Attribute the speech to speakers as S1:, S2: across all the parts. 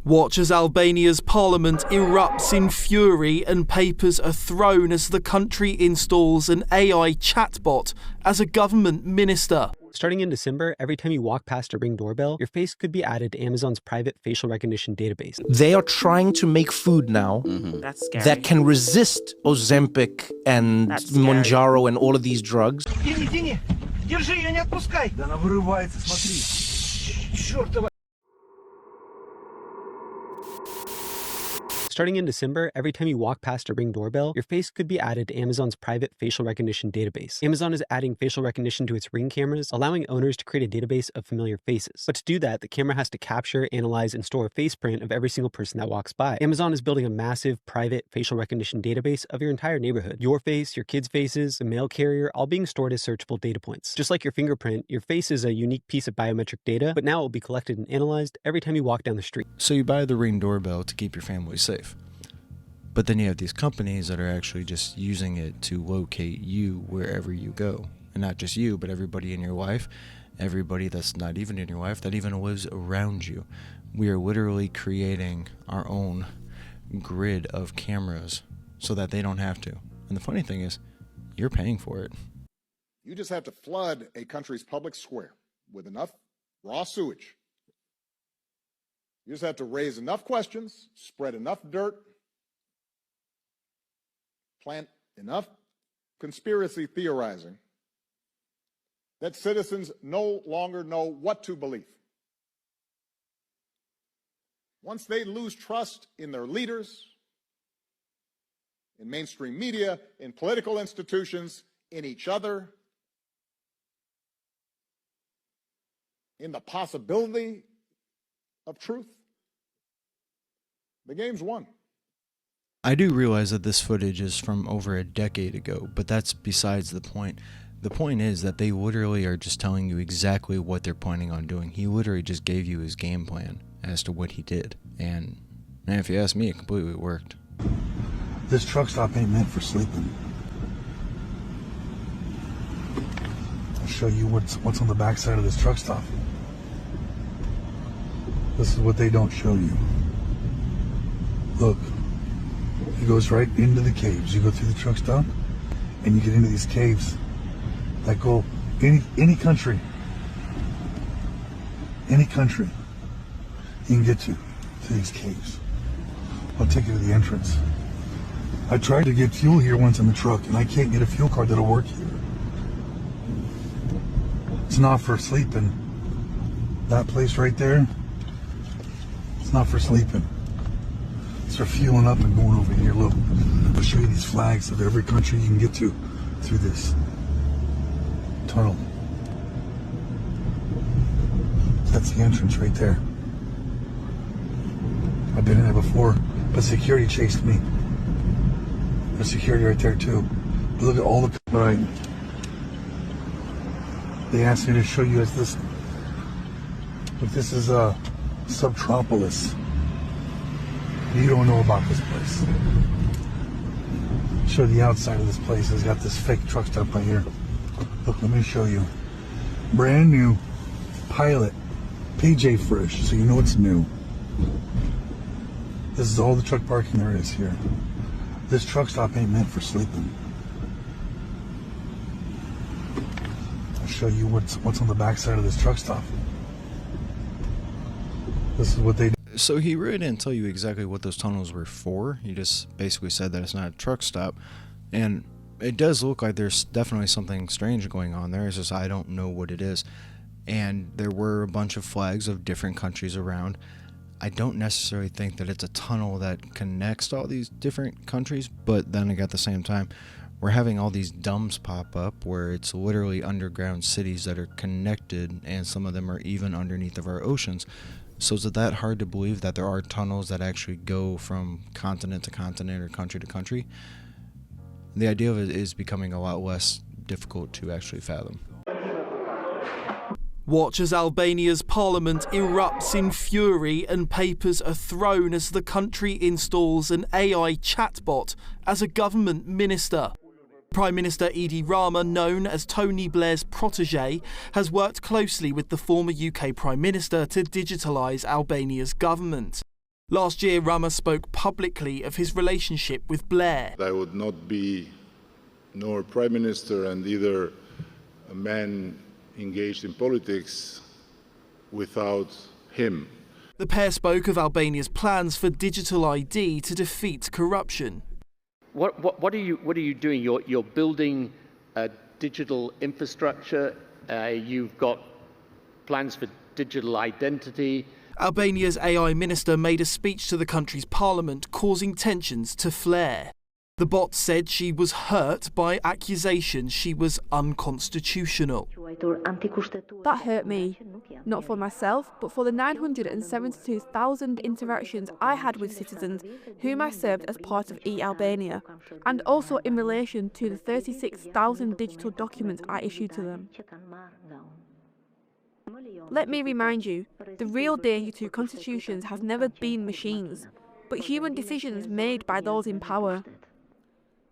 S1: Watch as Albania's parliament erupts in fury and papers are thrown as the country installs an AI chatbot as a government minister.
S2: Starting in December, every time you walk past a Ring doorbell, your face could be added to Amazon's private facial recognition database.
S3: They are trying to make food now that can resist Ozempic and Mounjaro and all of these drugs.
S2: Starting in December, every time you walk past a Ring doorbell, your face could be added to Amazon's private facial recognition database. Amazon is adding facial recognition to its Ring cameras, allowing owners to create a database of familiar faces. But to do that, the camera has to capture, analyze, and store a face print of every single person that walks by. Amazon is building a massive private facial recognition database of your entire neighborhood. Your face, your kids' faces, the mail carrier, all being stored as searchable data points. Just like your fingerprint, your face is a unique piece of biometric data, but now it will be collected and analyzed every time you walk down the street.
S4: So you buy the Ring doorbell to keep your family safe. But then you have these companies that are actually just using it to locate you wherever you go. And not just you, but everybody in your life, everybody that's not even in your life, that even lives around you. We are literally creating our own grid of cameras so that they don't have to. And the funny thing is, you're paying for it.
S5: You just have to flood a country's public square with enough raw sewage. You just have to raise enough questions, spread enough dirt, plant enough conspiracy theorizing that citizens no longer know what to believe. Once they lose trust in their leaders, in mainstream media, in political institutions, in each other, in the possibility of truth, the game's won.
S4: I do realize that this footage is from over a decade ago, but that's besides the point. The point is that they literally are just telling you exactly what they're planning on doing. He literally just gave you his game plan as to what he did. And if you ask me, it completely worked.
S6: This truck stop ain't meant for sleeping. I'll show you what's on the backside of this truck stop. This is what they don't show you. Look. It goes right into the caves. You go through the truck stop and you get into these caves that go any country you can get to these caves. I'll take you to the entrance. I tried to get fuel here once in the truck and I can't get a fuel card that'll work here. It's not for sleeping. That place right there, it's not for sleeping. It's for fueling up and going over here. Look, I'll show you these flags of every country you can get to through this tunnel. That's the entrance right there. I've been in there before, but security chased me. There's security right there too. But look at all the... Right. They asked me to show you as this... But this is a Subtropolis. You don't know about this place. Show the outside of this place. It's got this fake truck stop right here. Look, let me show you. Brand new Pilot PJ Fresh, so you know it's new. This is all the truck parking there is here. This truck stop ain't meant for sleeping. I'll show you what's on the backside of this truck stop. This is what they do.
S4: So he really didn't tell you exactly what those tunnels were for. He just basically said that it's not a truck stop. And it does look like there's definitely something strange going on there. It's just I don't know what it is. And there were a bunch of flags of different countries around. I don't necessarily think that it's a tunnel that connects to all these different countries. But then at the same time, we're having all these dumps pop up where it's literally underground cities that are connected. And some of them are even underneath of our oceans. So is it that hard to believe that there are tunnels that actually go from continent to continent or country to country? The idea of it is becoming a lot less difficult to actually fathom.
S1: Watch as Albania's parliament erupts in fury and papers are thrown as the country installs an AI chatbot as a government minister. Prime Minister Edi Rama, known as Tony Blair's protégé, has worked closely with the former UK Prime Minister to digitalise Albania's government. Last year, Rama spoke publicly of his relationship with Blair.
S7: I would not be nor Prime Minister and either a man engaged in politics without him.
S1: The pair spoke of Albania's plans for digital ID to defeat corruption.
S8: What are you doing? You're building a digital infrastructure. You've got plans for digital identity.
S1: Albania's AI minister made a speech to the country's parliament, causing tensions to flare. The bot said she was hurt by accusations she was unconstitutional.
S9: That hurt me, not for myself, but for the 972,000 interactions I had with citizens whom I served as part of e-Albania, and also in relation to the 36,000 digital documents I issued to them. Let me remind you, the real danger to constitutions has never been machines, but human decisions made by those in power.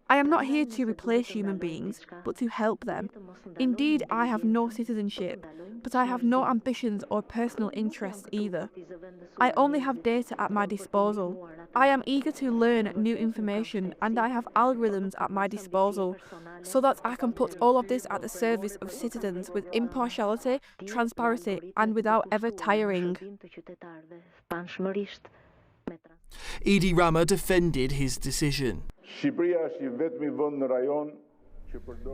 S9: I am not here to replace human beings, but to help them. Indeed, I have no citizenship, but I have no ambitions or personal interests either. I only have data at my disposal. I am eager to learn new information, and I have algorithms at my disposal, so that I can put all of this at the service of citizens with impartiality, transparency, and without ever tiring.
S1: Edi Rama defended his decision.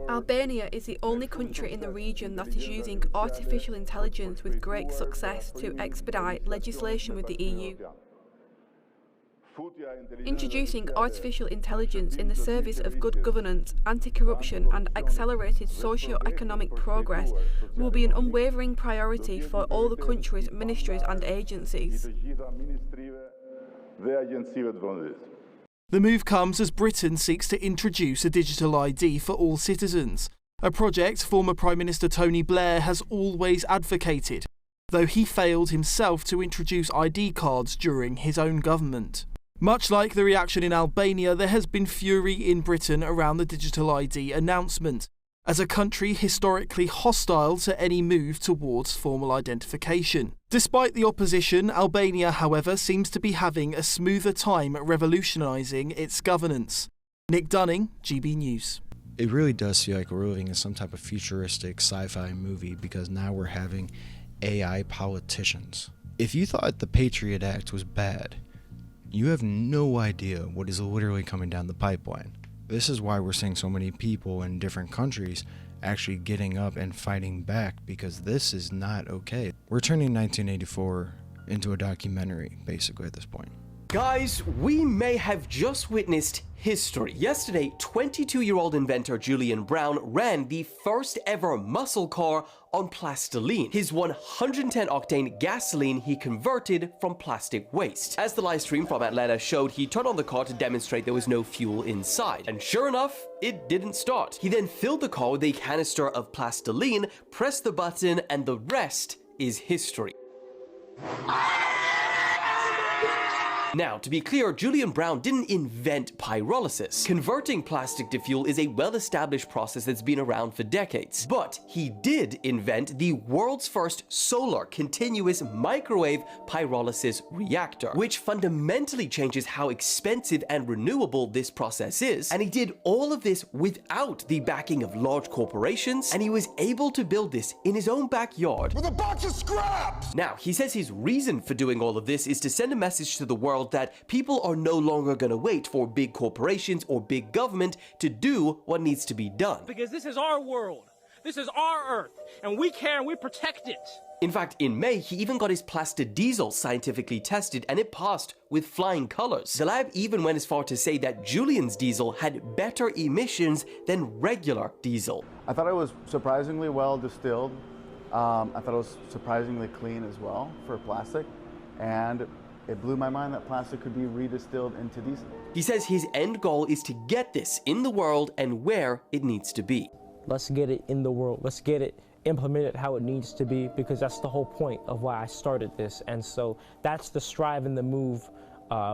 S9: Albania is the only country in the region that is using artificial intelligence with great success to expedite legislation with the EU. Introducing artificial intelligence in the service of good governance, anti-corruption and accelerated socio-economic progress will be an unwavering priority for all the country's ministries and agencies.
S1: The move comes as Britain seeks to introduce a digital ID for all citizens, a project former Prime Minister Tony Blair has always advocated, though he failed himself to introduce ID cards during his own government. Much like the reaction in Albania, there has been fury in Britain around the digital ID announcement, as a country historically hostile to any move towards formal identification. Despite the opposition, Albania, however, seems to be having a smoother time revolutionising its governance. Nick Dunning, GB News.
S4: It really does feel like we're living in some type of futuristic sci-fi movie because now we're having AI politicians. If you thought the Patriot Act was bad, you have no idea what is literally coming down the pipeline. This is why we're seeing so many people in different countries actually getting up and fighting back, because this is not okay. We're turning 1984 into a documentary, basically, at this point.
S10: Guys, we may have just witnessed history. Yesterday, 22-year-old inventor Julian Brown ran the first ever muscle car on plastiline. His 110-octane gasoline he converted from plastic waste. As the live stream from Atlanta showed, he turned on the car to demonstrate there was no fuel inside. And sure enough, it didn't start. He then filled the car with a canister of plastiline, pressed the button, and the rest is history. Now, to be clear, Julian Brown didn't invent pyrolysis. Converting plastic to fuel is a well-established process that's been around for decades. But he did invent the world's first solar continuous microwave pyrolysis reactor, which fundamentally changes how expensive and renewable this process is. And he did all of this without the backing of large corporations, and he was able to build this in his own backyard
S5: With a bunch of scraps!
S10: Now, he says his reason for doing all of this is to send a message to the world that people are no longer going to wait for big corporations or big government to do what needs to be done.
S11: Because this is our world, this is our Earth, and we care and we protect it.
S10: In fact, in May, he even got his plastic diesel scientifically tested and it passed with flying colors. The lab even went as far to say that Julian's diesel had better emissions than regular diesel.
S12: I thought it was surprisingly well distilled. I thought it was surprisingly clean as well for plastic, and it blew my mind that plastic could be redistilled into diesel.
S10: He says his end goal is to get this in the world and where it needs to be.
S13: Let's get it in the world. Let's get it implemented how it needs to be, because that's the whole point of why I started this. And so that's the strive and the move,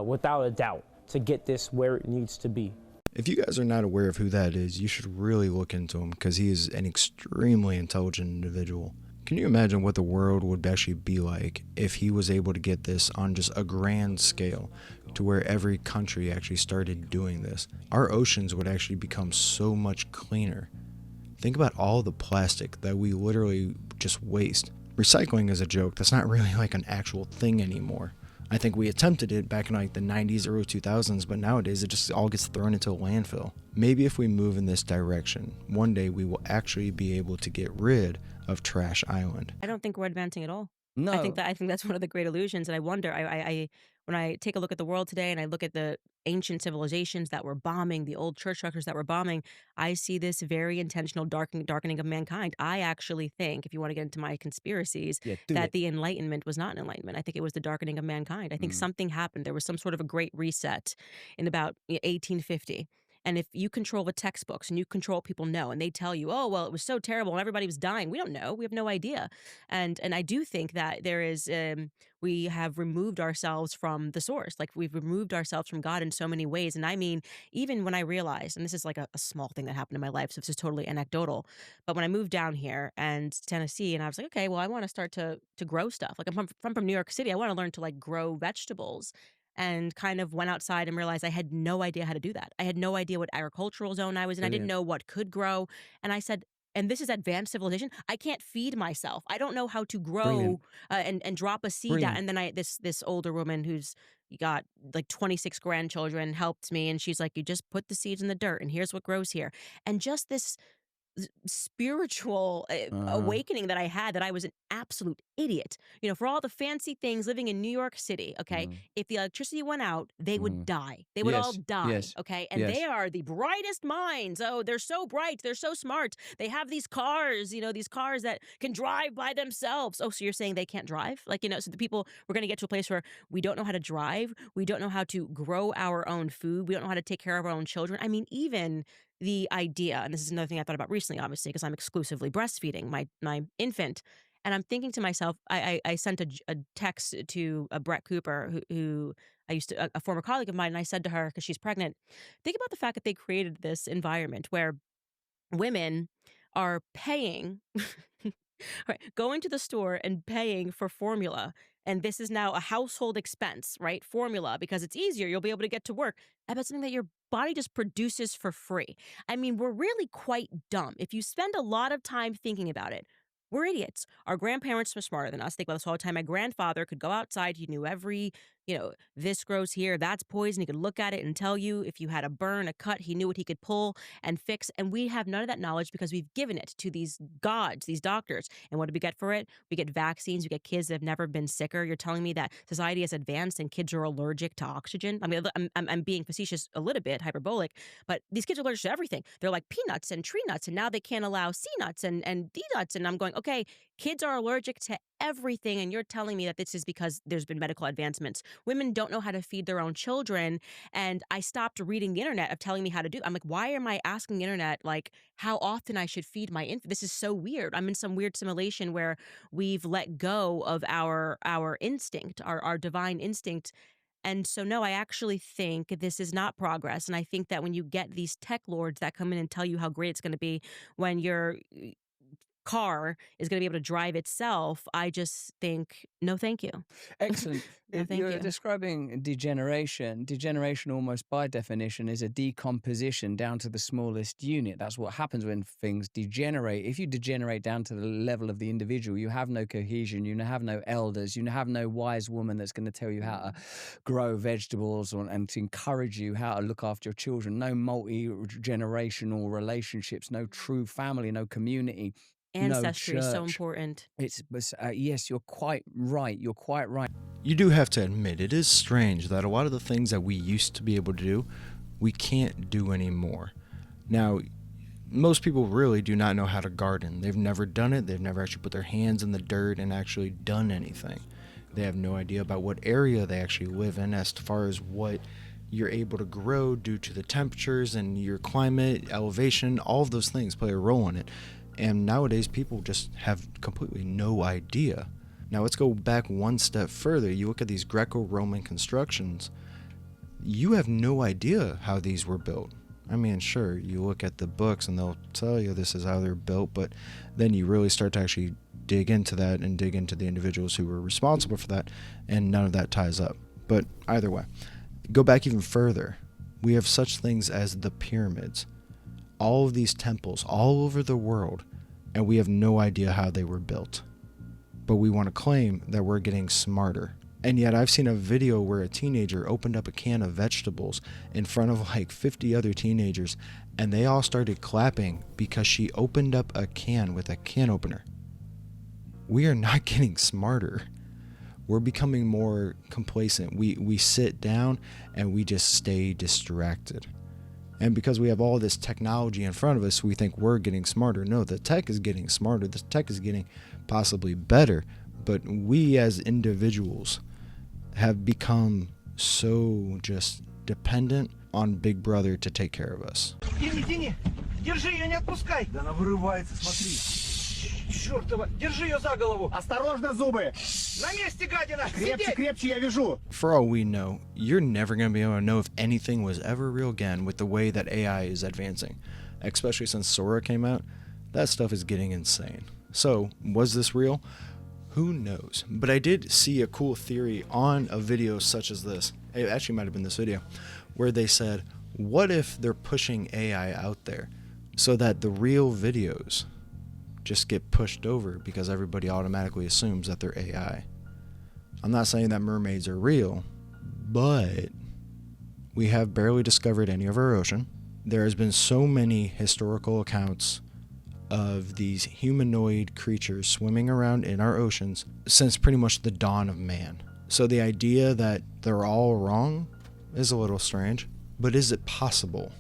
S13: without a doubt, to get this where it needs to be.
S4: If you guys are not aware of who that is, you should really look into him, because he is an extremely intelligent individual. Can you imagine what the world would actually be like if he was able to get this on just a grand scale to where every country actually started doing this? Our oceans would actually become so much cleaner. Think about all the plastic that we literally just waste. Recycling is a joke. That's not really like an actual thing anymore. I think we attempted it back in like the 90s, early 2000s, but nowadays it just all gets thrown into a landfill. Maybe if we move in this direction, one day we will actually be able to get rid of Trash Island.
S14: I don't think we're advancing at all.
S15: No.
S14: I think that's one of the great illusions, and I wonder. I when I take a look at the world today, and I look at the ancient civilizations that were bombing, the old church structures that were bombing, I see this very intentional darkening of mankind. I actually think, if you want to get into my conspiracies, that the Enlightenment was not an enlightenment. I think it was the darkening of mankind. I think something happened. There was some sort of a great reset in about 1850. And if you control the textbooks and you control what people know, and they tell you, oh, well, it was so terrible and everybody was dying. We don't know. We have no idea. And I do think that there is, we have removed ourselves from the source. Like, we've removed ourselves from God in so many ways. And I mean, even when I realized, and this is like a small thing that happened in my life, so this is totally anecdotal, but when I moved down here and Tennessee, and I was like, okay, well, I want to start to grow stuff. Like, I'm from New York City. I want to learn to like grow vegetables. And kind of went outside and realized I had no idea how to do that. I had no idea what agricultural zone I was in. I didn't know what could grow. And I said, and this is advanced civilization, I can't feed myself. I don't know how to grow and drop a seed down. And then this older woman who's got like 26 grandchildren helped me. And she's like, you just put the seeds in the dirt and here's what grows here. And just this spiritual awakening that I had, that I was an absolute idiot. You know, for all the fancy things living in New York City, okay, if the electricity went out, they would die. They would all die, okay? And they are the brightest minds. Oh, they're so bright. They're so smart. They have these cars, you know, these cars that can drive by themselves. Oh, so you're saying they can't drive? Like, you know, so the people, we're going to get to a place where we don't know how to drive. We don't know how to grow our own food. We don't know how to take care of our own children. I mean, even the idea, and this is another thing I thought about recently, obviously, because I'm exclusively breastfeeding my infant. And I'm thinking to myself, I sent a text to Brett Cooper, who I used to, a former colleague of mine, and I said to her, because she's pregnant, think about the fact that they created this environment where women are paying, right, going to the store and paying for formula. And this is now a household expense, right? Formula, because it's easier. You'll be able to get to work. I bet something that your body just produces for free. I mean, we're really quite dumb. If you spend a lot of time thinking about it, we're idiots. Our grandparents were smarter than us. Think about this all the time. My grandfather could go outside. He knew every, you know, this grows here, that's poison. He could look at it and tell you if you had a burn, a cut. He knew what he could pull and fix. And we have none of that knowledge because we've given it to these gods, these doctors. And what do we get for it? We get vaccines. We get kids that have never been sicker. You're telling me that society has advanced and kids are allergic to oxygen? I mean, I'm being facetious a little bit, hyperbolic, but these kids are allergic to everything. They're like peanuts and tree nuts, and now they can't allow C nuts and D nuts. And I'm going, okay, kids are allergic to everything, and you're telling me that this is because there's been medical advancements. Women don't know how to feed their own children, and I stopped reading the internet of telling me how to do. I'm like, why am I asking the internet like how often I should feed my infant? This is so weird. I'm in some weird simulation where we've let go of our instinct, our divine instinct. And so, no, I actually think this is not progress. And I think that when you get these tech lords that come in and tell you how great it's going to be when your car is going to be able to drive itself, I just think, no, thank you.
S15: Excellent.
S14: No, thank
S15: You're
S14: you.
S15: describing degeneration. Degeneration, almost by definition, is a decomposition down to the smallest unit. That's what happens when things degenerate. If you degenerate down to the level of the individual, you have no cohesion, you have no elders, you have no wise woman that's going to tell you how to grow vegetables and to encourage you how to look after your children, no multi-generational relationships, no true family, no community.
S14: Ancestry is so
S15: church.
S14: important.
S15: Yes, you're quite right. You're quite right.
S4: You do have to admit, it is strange that a lot of the things that we used to be able to do, we can't do anymore. Now, most people really do not know how to garden. They've never done it. They've never actually put their hands in the dirt and actually done anything. They have no idea about what area they actually live in as far as what you're able to grow due to the temperatures and your climate, elevation, all of those things play a role in it. And nowadays, people just have completely no idea. Now, let's go back one step further. You look at these Greco-Roman constructions, you have no idea how these were built. I mean, sure, you look at the books and they'll tell you this is how they're built, but then you really start to actually dig into that and dig into the individuals who were responsible for that, and none of that ties up. But either way, go back even further. We have such things as the pyramids, all of these temples all over the world, and we have no idea how they were built. But we want to claim that we're getting smarter. And yet I've seen a video where a teenager opened up a can of vegetables in front of like 50 other teenagers, and they all started clapping because she opened up a can with a can opener. We are not getting smarter. We're becoming more complacent. We sit down and we just stay distracted. And because we have all this technology in front of us, we think we're getting smarter. No, the tech is getting smarter. The tech is getting possibly better. But we as individuals have become so just dependent on Big Brother to take care of us.
S6: Тяни, держи ее, не отпускай. Да она вырывается, смотри. Чёртова, держи ее за голову. Осторожно, зубы. На месте, гадина. Крепче, я вижу.
S4: For all we know, you're never going to be able to know if anything was ever real again with the way that AI is advancing. Especially since Sora came out, that stuff is getting insane. So, was this real? Who knows? But I did see a cool theory on a video such as this. It actually might have been this video, where they said, what if they're pushing AI out there so that the real videos just get pushed over because everybody automatically assumes that they're AI? I'm not saying that mermaids are real, but we have barely discovered any of our ocean. There has been so many historical accounts of these humanoid creatures swimming around in our oceans since pretty much the dawn of man. So the idea that they're all wrong is a little strange, but is it possible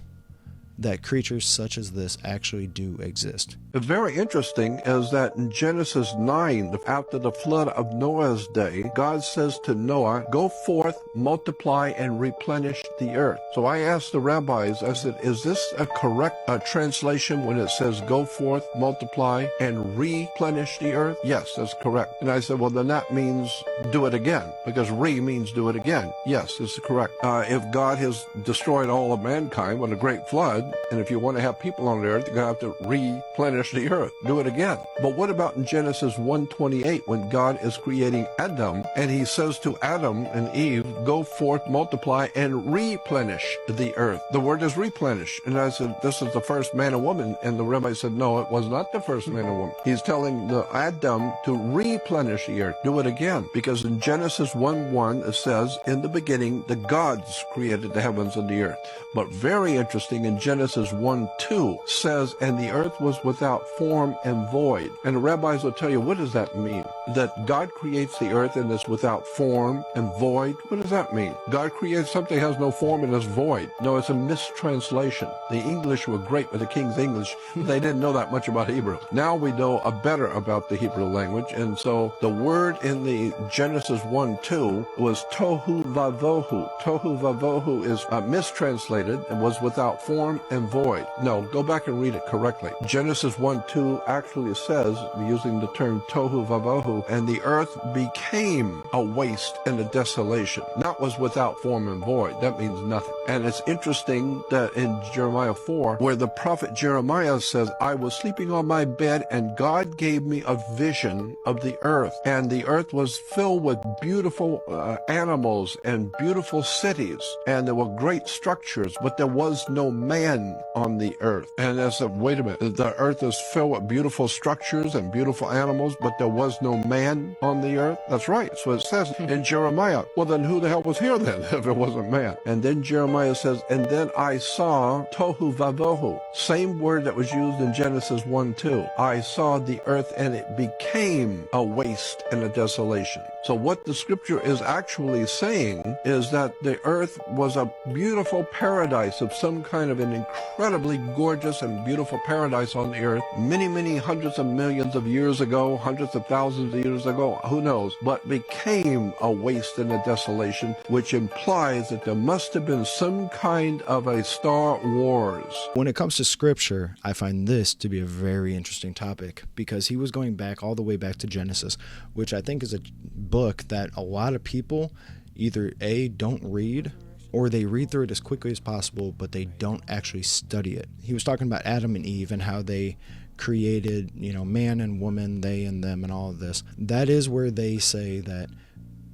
S4: that creatures such as this actually do exist?
S16: Very interesting is that in Genesis 9, after the flood of Noah's day, God says to Noah, go forth, multiply, and replenish the earth. So I asked the rabbis, I said, is this a correct translation when it says go forth, multiply, and replenish the earth? Yes, that's correct. And I said, well, then that means do it again, because re means do it again. Yes, this is correct. If God has destroyed all of mankind with a great flood, and if you want to have people on the earth, you're going to have to replenish the earth. Do it again. But what about in Genesis 1:28 when God is creating Adam and he says to Adam and Eve, go forth, multiply, and replenish the earth? The word is replenish. And I said, this is the first man and woman. And the rabbi said, no, it was not the first man and woman. He's telling the Adam to replenish the earth. Do it again. Because in Genesis 1:1 it says, in the beginning, the gods created the heavens and the earth. But very interesting, in Genesis 1:2 says, and the earth was without form and void. And the rabbis will tell you, what does that mean? That God creates the earth and it's without form and void? What does that mean? God creates something that has no form and is void. No, it's a mistranslation. The English were great with the King's English. They didn't know that much about Hebrew. Now we know better about the Hebrew language. And so the word in the Genesis 1:2 was tohu vavohu. Tohu vavohu is mistranslated and was without form and void. No, go back and read it correctly. Genesis 1:2 actually says, using the term tohu vavohu, and the earth became a waste and a desolation. Not was without form and void. That means nothing. And it's interesting that in Jeremiah 4, where the prophet Jeremiah says, I was sleeping on my bed and God gave me a vision of the earth. And the earth was filled with beautiful animals and beautiful cities. And there were great structures, but there was no man on the earth. And I said, wait a minute, the earth is filled with beautiful structures and beautiful animals, but there was no man on the earth? That's right. That's what it says in Jeremiah. Well, then who the hell was here then if it wasn't man? And then Jeremiah says, and then I saw tohu vavohu, same word that was used in Genesis 1:2. I saw the earth and it became a waste and a desolation. So what the scripture is actually saying is that the earth was a beautiful paradise of some kind of an incredibly gorgeous and beautiful paradise on the earth many, many hundreds of millions of years ago, hundreds of thousands of years ago, who knows, but became a waste and a desolation, which implies that there must have been some kind of a Star Wars.
S4: When it comes to scripture, I find this to be a very interesting topic because he was going back all the way back to Genesis, which I think is a book that a lot of people either A, don't read, or they read through it as quickly as possible, but they don't actually study it. He was talking about Adam and Eve and how they created, man and woman, they and them, and all of this. That is where they say that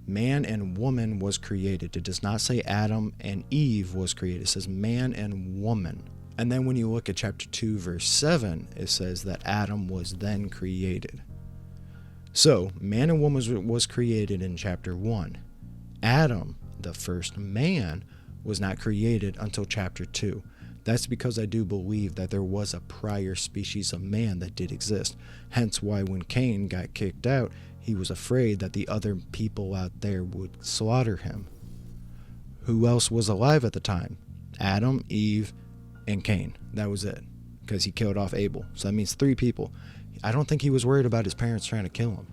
S4: man and woman was created. It does not say Adam and Eve was created. It says man and woman. And then when you look at chapter 2, verse 7, it says that Adam was then created. So, man and woman was created in chapter 1. Adam, the first man, was not created until chapter 2. That's because I do believe that there was a prior species of man that did exist. Hence why when Cain got kicked out, he was afraid that the other people out there would slaughter him. Who else was alive at the time? Adam, Eve, and Cain. That was it. Because he killed off Abel. So that means 3 people. I don't think he was worried about his parents trying to kill him.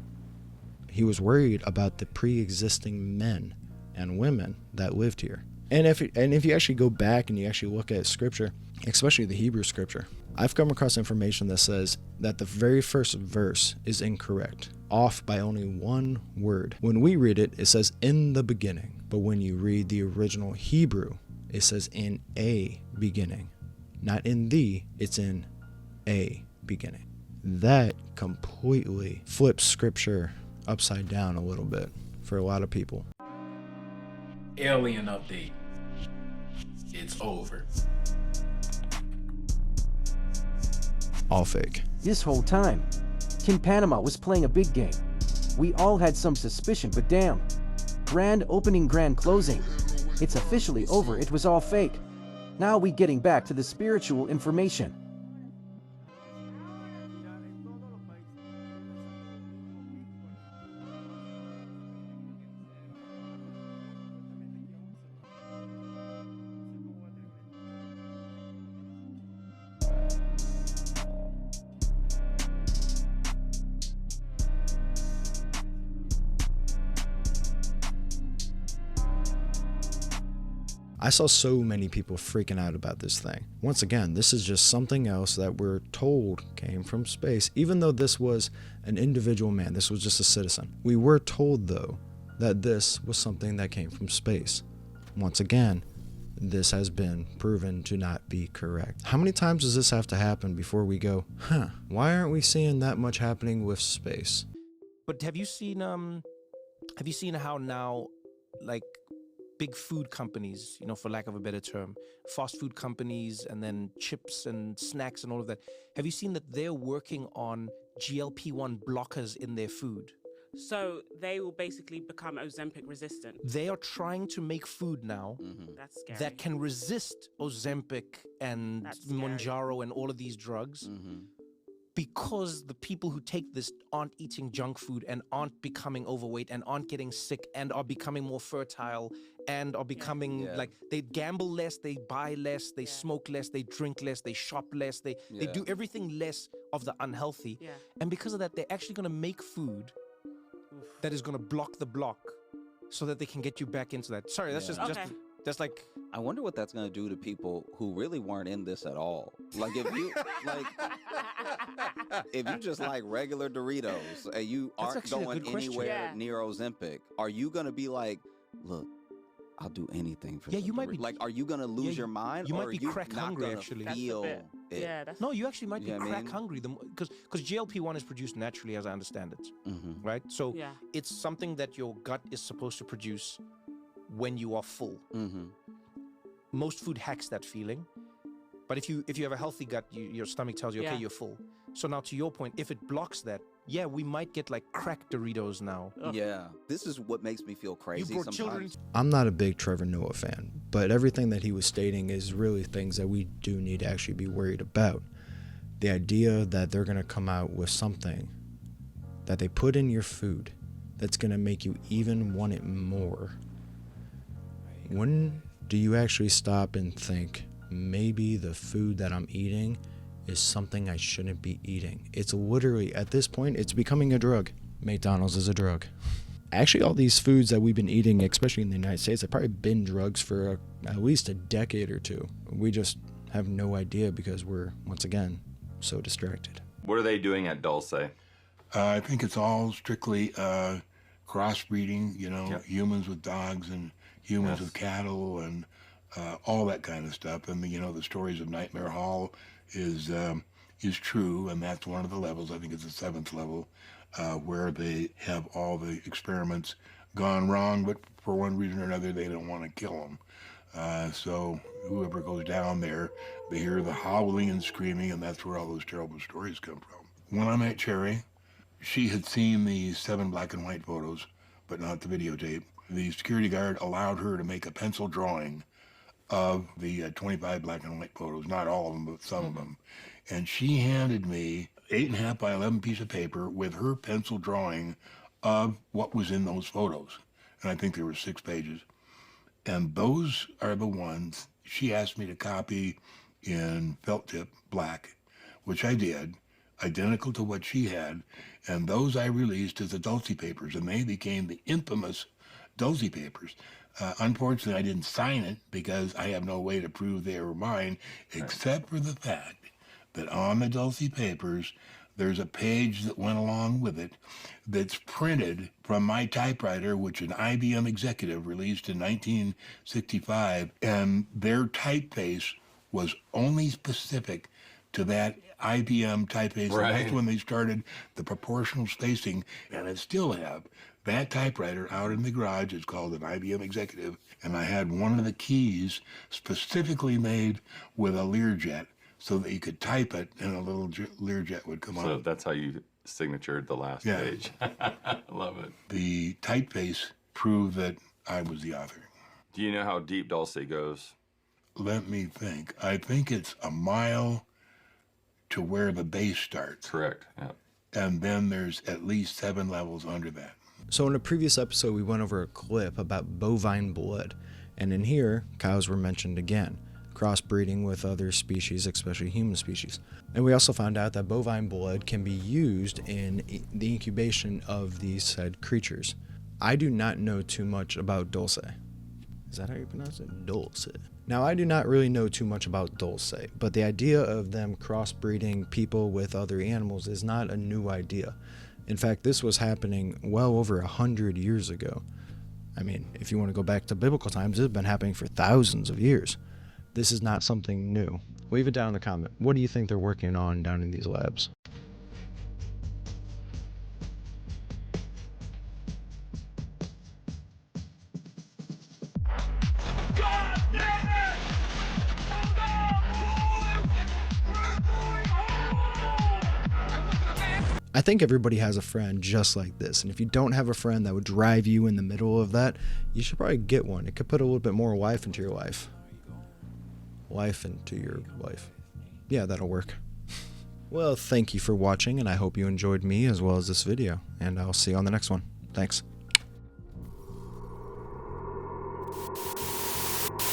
S4: He was worried about the pre-existing men and women that lived here. And if you actually go back and you actually look at scripture, especially the Hebrew scripture, I've come across information that says that the very first verse is incorrect, off by only one word. When we read it, it says in the beginning. But when you read the original Hebrew, it says in a beginning. Not in the, it's in a beginning. That completely flips scripture upside down a little bit for a lot of people.
S17: Alien update. It's over.
S4: All fake.
S18: This whole time, King Panama was playing a big game. We all had some suspicion, but damn. Grand opening, grand closing. It's officially over, it was all fake. Now we getting back to the spiritual information.
S4: I saw so many people freaking out about this thing. Once again, this is just something else that we're told came from space, even though this was an individual man. This was just a citizen. We were told, though, that this was something that came from space. Once again, this has been proven to not be correct. How many times does this have to happen before we go, why aren't we seeing that much happening with space?
S3: But have you seen how now, like, big food companies, for lack of a better term, fast food companies, and then chips and snacks and all of that, have you seen that they're working on GLP-1 blockers in their food?
S19: So they will basically become Ozempic resistant.
S3: They are trying to make food now
S19: That's scary.
S3: that can resist Ozempic and Mounjaro and all of these drugs. Because the people who take this aren't eating junk food and aren't becoming overweight and aren't getting sick and are becoming more fertile and are becoming like, they gamble less, they buy less, they smoke less, they drink less, they shop less, they do everything less of the unhealthy. And because of that, they're actually going to make food that is going to block the block so that they can get you back into that. Sorry, that's that's like,
S20: I wonder what that's gonna do to people who really weren't in this at all. Like if you if you just like regular Doritos and you aren't going anywhere near Ozempic, are you gonna be like, look, I'll do anything for
S3: you might be
S20: like, are you gonna lose your mind?
S3: You
S20: or
S3: might be crack hungry actually. No, you actually might be crack hungry because GLP-1 is produced naturally, as I understand it, right? So it's something that your gut is supposed to produce when you are full. Most food hacks that feeling, but if you have a healthy gut, your stomach tells you, okay, you're full. So now to your point, if it blocks that, we might get like crack Doritos now.
S20: This is what makes me feel crazy sometimes.
S4: I'm not a big Trevor Noah fan, but everything that he was stating is really things that we do need to actually be worried about. The idea that they're going to come out with something that they put in your food that's going to make you even want it more. When do you actually stop and think, maybe the food that I'm eating is something I shouldn't be eating? It's literally, at this point, it's becoming a drug. McDonald's is a drug. Actually, all these foods that we've been eating, especially in the United States, have probably been drugs for at least a decade or two. We just have no idea because we're, once again, so distracted.
S21: What are they doing at Dulce?
S6: I think it's all strictly crossbreeding, humans with dogs and humans with cattle and all that kind of stuff. I mean, the stories of Nightmare Hall is
S21: is true, and that's one of the levels, I think it's the 7th level, where they have all the experiments gone wrong, but for one reason or another, they don't want to kill them. So whoever goes down there, they hear the howling and screaming, and that's where all those terrible stories come from. When I met Cherry, she had seen the 7 black and white photos, but not the videotape. The security guard allowed her to make a pencil drawing of the 25 black and white photos, not all of them, but some of them. And she handed me 8.5 by 11 piece of paper with her pencil drawing of what was in those photos. And I think there were 6 pages. And those are the ones she asked me to copy in felt tip black, which I did, identical to what she had. And those I released as the Dulce papers, and they became the infamous Dulce papers. Unfortunately, I didn't sign it because I have no way to prove they were mine, except for the fact that on the Dulce papers, there's a page that went along with it that's printed from my typewriter, which an IBM executive released in 1965, and their typeface was only specific to that IBM typeface.
S22: Right.
S21: And that's when they started the proportional spacing, and I still have that typewriter out in the garage. It's called an IBM Executive, and I had one of the keys specifically made with a Learjet so that you could type it and a little Learjet would come
S22: So
S21: up.
S22: that's how you signatured the last
S21: Yeah.
S22: page. Love it.
S21: The typeface proved that I was the author.
S22: Do you know how deep Dulce goes?
S21: Let me think. I think it's a mile to where the base starts.
S22: Correct, yeah.
S21: And then there's at least 7 levels under that.
S4: So in a previous episode, we went over a clip about bovine blood. And in here, cows were mentioned again, crossbreeding with other species, especially human species. And we also found out that bovine blood can be used in the incubation of these said creatures. I do not know too much about Dulce. Is that how you pronounce it? Dulce. Now, I do not really know too much about Dulce, but the idea of them crossbreeding people with other animals is not a new idea. In fact, this was happening well over 100 years ago. I mean, if you want to go back to biblical times, it's been happening for thousands of years. This is not something new. Leave it down in the comment. What do you think they're working on down in these labs? I think everybody has a friend just like this, and if you don't have a friend that would drive you in the middle of that, you should probably get one. It could put a little bit more life into your life. Life into your life. Yeah, that'll work. Well, thank you for watching, and I hope you enjoyed me as well as this video, and I'll see you on the next one. Thanks.